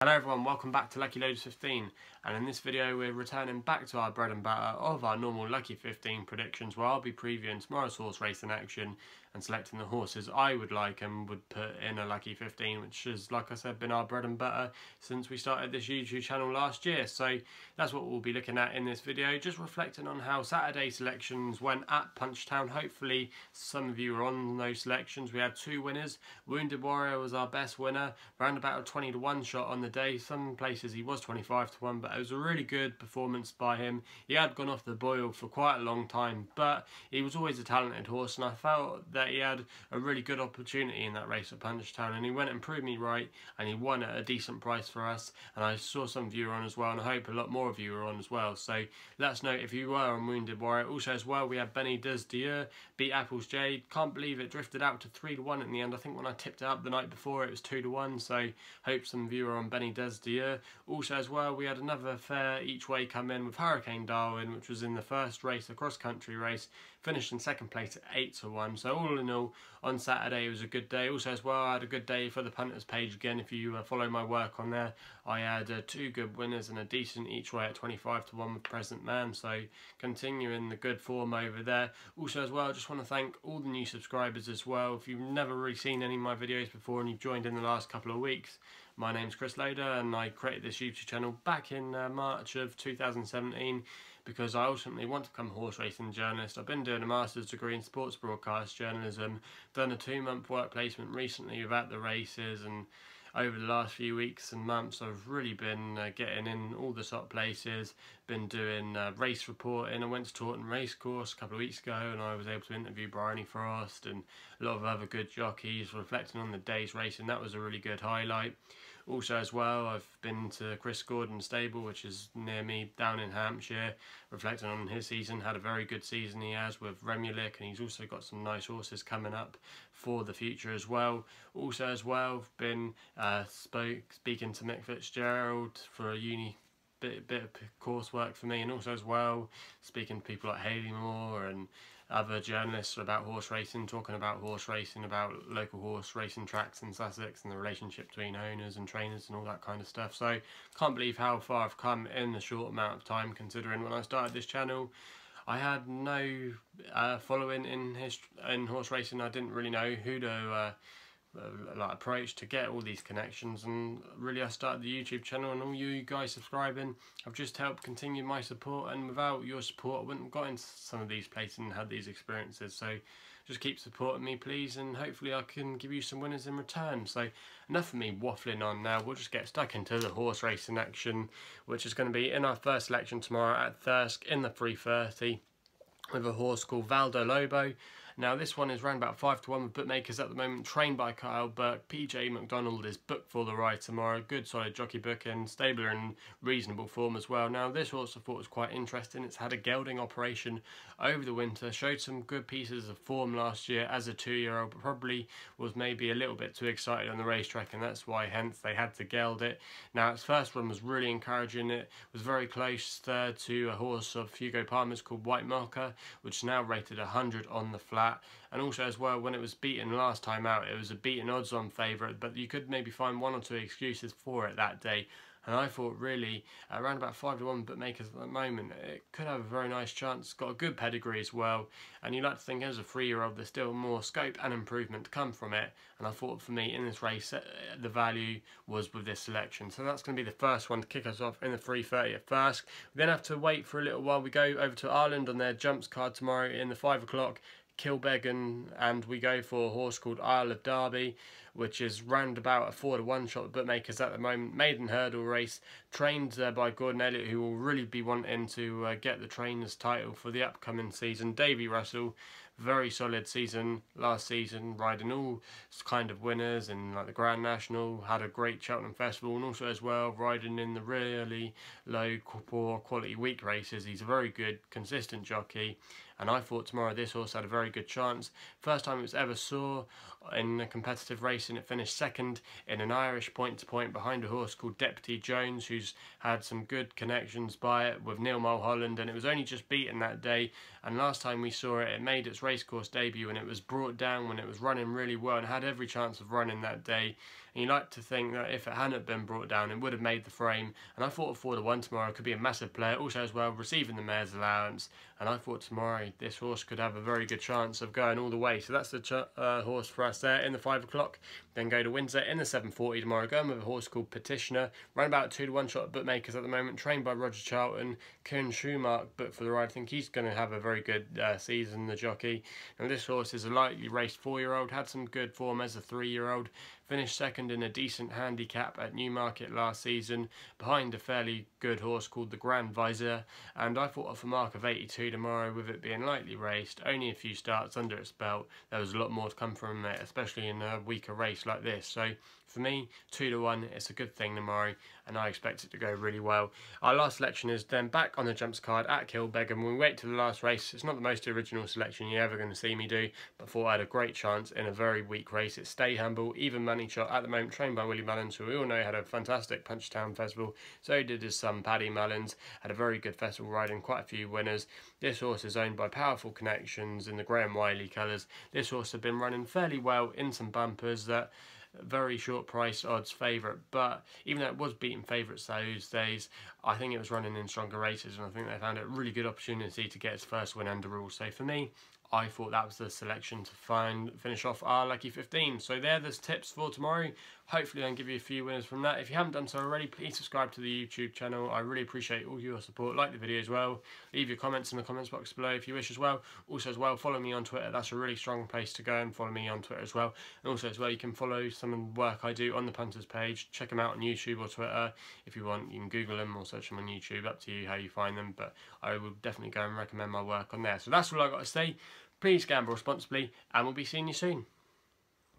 Hello everyone, welcome back to Lucky15, and in this video we're returning back to our bread and butter of our normal Lucky15 predictions, where I'll be previewing tomorrow's horse race in action and selecting the horses I would like and would put in a Lucky15, which has, like I said, been our bread and butter since we started this YouTube channel last year. So that's what we'll be looking at in this video, just reflecting on how Saturday selections went at Punchtown. Hopefully some of you are on those selections. We had two winners. Wounded Warrior was our best winner, round about a 20 to 1 shot on the day. Some places he was 25 to 1, but it was a really good performance by him. He had gone off the boil for quite a long time, but he was always a talented horse, and I felt that he had a really good opportunity in that race at Punchtown, and he went and proved me right, and he won at a decent price for us. And I saw some of you were on as well, and I hope a lot more of you are on as well. So let us know if you were on Wounded Warrior. Also as well, we had Benny Does Dieu beat Apple's Jade. Can't believe it drifted out to 3 to 1 in the end. I think when I tipped it up the night before it was 2 to 1, so hope some of you are on Benny Does Dieu. Also as well, we had another fair each way come in with Hurricane Darwin, which was in the first race, the cross country race, finished in second place at 8 to 1. So all in all, on Saturday it was a good day. Also as well, I had a good day for the punters page again. If you follow my work on there, I had two good winners and a decent each way at 25 to 1 with Present Man, so continuing the good form over there. Also as well, I just want to thank all the new subscribers as well. If you've never really seen any of my videos before and you've joined in the last couple of weeks, my name's Chris Loader, and I created this YouTube channel back in March of 2017 because I ultimately want to become a horse racing journalist. I've been doing a master's degree in sports broadcast journalism, done a 2-month work placement recently without the races, and over the last few weeks and months I've really been getting in all the top places, been doing race reporting. I went to Taunton Racecourse a couple of weeks ago and I was able to interview Bryony Frost and a lot of other good jockeys, reflecting on the day's racing. That was a really good highlight. Also as well, I've been to Chris Gordon's stable, which is near me down in Hampshire, reflecting on his season. Had a very good season he has with Remulic, and he's also got some nice horses coming up for the future as well. Also as well, I've been speaking to Mick Fitzgerald for a bit of coursework for me, and also as well speaking to people like Hayley Moore and other journalists about horse racing, talking about horse racing, about local horse racing tracks in Sussex and the relationship between owners and trainers and all that kind of stuff. So can't believe how far I've come in a short amount of time, considering when I started this channel I had no following in horse racing. I didn't really know who to approach to get all these connections, and really I started the YouTube channel, and all you guys subscribing have just helped continue my support, and without your support I wouldn't have got into some of these places and had these experiences. So just keep supporting me please, and hopefully I can give you some winners in return. So enough of me waffling on now, we'll just get stuck into the horse racing action, which is going to be in our first selection tomorrow at Thirsk in the 3:30 with a horse called Valdolobo. Now this one is round about 5 to 1 with bookmakers at the moment, trained by Kyle Burke. PJ McDonald is booked for the ride tomorrow. Good solid jockey booking, stabler in reasonable form as well. Now this horse I thought was quite interesting. It's had a gelding operation over the winter, showed some good pieces of form last year as a 2-year-old, but probably was maybe a little bit too excited on the racetrack, and that's why hence they had to geld it. Now its first run was really encouraging. It was very close third to a horse of Hugo Palmer's called White Marker, which is now rated 100 on the flat. And also as well, when it was beaten last time out, it was a beaten odds on favourite, but you could maybe find 1 or 2 excuses for it that day. And I thought really around about 5 to 1 bookmakers at the moment, it could have a very nice chance. Got a good pedigree as well, and you like to think as a 3-year-old there's still more scope and improvement to come from it. And I thought for me in this race the value was with this selection. So that's going to be the first one to kick us off in the 3:30 at Thirsk. We then have to wait for a little while. We go over to Ireland on their jumps card tomorrow in the 5 o'clock Kilbeggan, and we go for a horse called Isle of Derby, which is round about a 4 to 1 shot with bookmakers at the moment. Maiden hurdle race, trained by Gordon Elliott, who will really be wanting to get the trainer's title for the upcoming season. Davy Russell, very solid season last season, riding all kind of winners and like the Grand National, had a great Cheltenham Festival, and also as well riding in the really low poor quality week races. He's a very good consistent jockey, and I thought tomorrow this horse had a very good chance. First time it was ever saw in a competitive race, and it finished second in an Irish point-to-point behind a horse called Deputy Jones, who's had some good connections by it with Neil Mulholland, and it was only just beaten that day. And last time we saw it, it made its racecourse debut, and it was brought down when it was running really well and had every chance of running that day. and you like to think that if it hadn't been brought down, it would have made the frame. And I thought a 4-1 tomorrow could be a massive player, also as well receiving the mare's allowance. And I thought tomorrow this horse could have a very good chance of going all the way. So that's the horse for us there in the 5 o'clock. Then go to Windsor in the 7:40 tomorrow, going with a horse called Petitioner, run about 2-1 shot at bookmakers at the moment, trained by Roger Charlton. Kieran Schumacher booked for the ride. I think he's going to have a very good season, the jockey. Now this horse is a lightly raced 4-year-old, had some good form as a 3-year-old, finished second in a decent handicap at Newmarket last season, behind a fairly good horse called the Grand Visor, and I thought off a mark of 82 tomorrow, with it being lightly raced, only a few starts under its belt, there was a lot more to come from it, especially in a weaker race like this. So for me, 2-1, it's a good thing tomorrow, and I expect it to go really well. Our last selection is then back on the jumps card at Kilbeggan. When we wait to the last race, it's not the most original selection you're ever going to see me do, but thought I had a great chance in a very weak race. It's Stay Humble, even money shot at the moment, trained by Willie Mullins, who we all know had a fantastic Punchestown Festival. So did his son Paddy Mullins, had a very good festival riding, quite a few winners. This horse is owned by Powerful Connections in the Graham Wiley colours. This horse had been running fairly well in some bumpers that very short price odds favourite, but even though it was beating favourites those days, I think it was running in stronger races, and I think they found it a really good opportunity to get its first win under rules. So for me, I thought that was the selection to finish off our Lucky 15. So they're the tips for tomorrow. Hopefully I'll give you a few winners from that. If you haven't done so already, please subscribe to the YouTube channel. I really appreciate all your support. Like the video as well. Leave your comments in the comments box below if you wish as well. Also as well, follow me on Twitter. That's a really strong place to go, and follow me on Twitter as well. And also as well, you can follow some of the work I do on the Punters page. Check them out on YouTube or Twitter. If you want, you can Google them or search them on YouTube. Up to you how you find them. But I would definitely go and recommend my work on there. So that's all I got to say. Please gamble responsibly, and we'll be seeing you soon.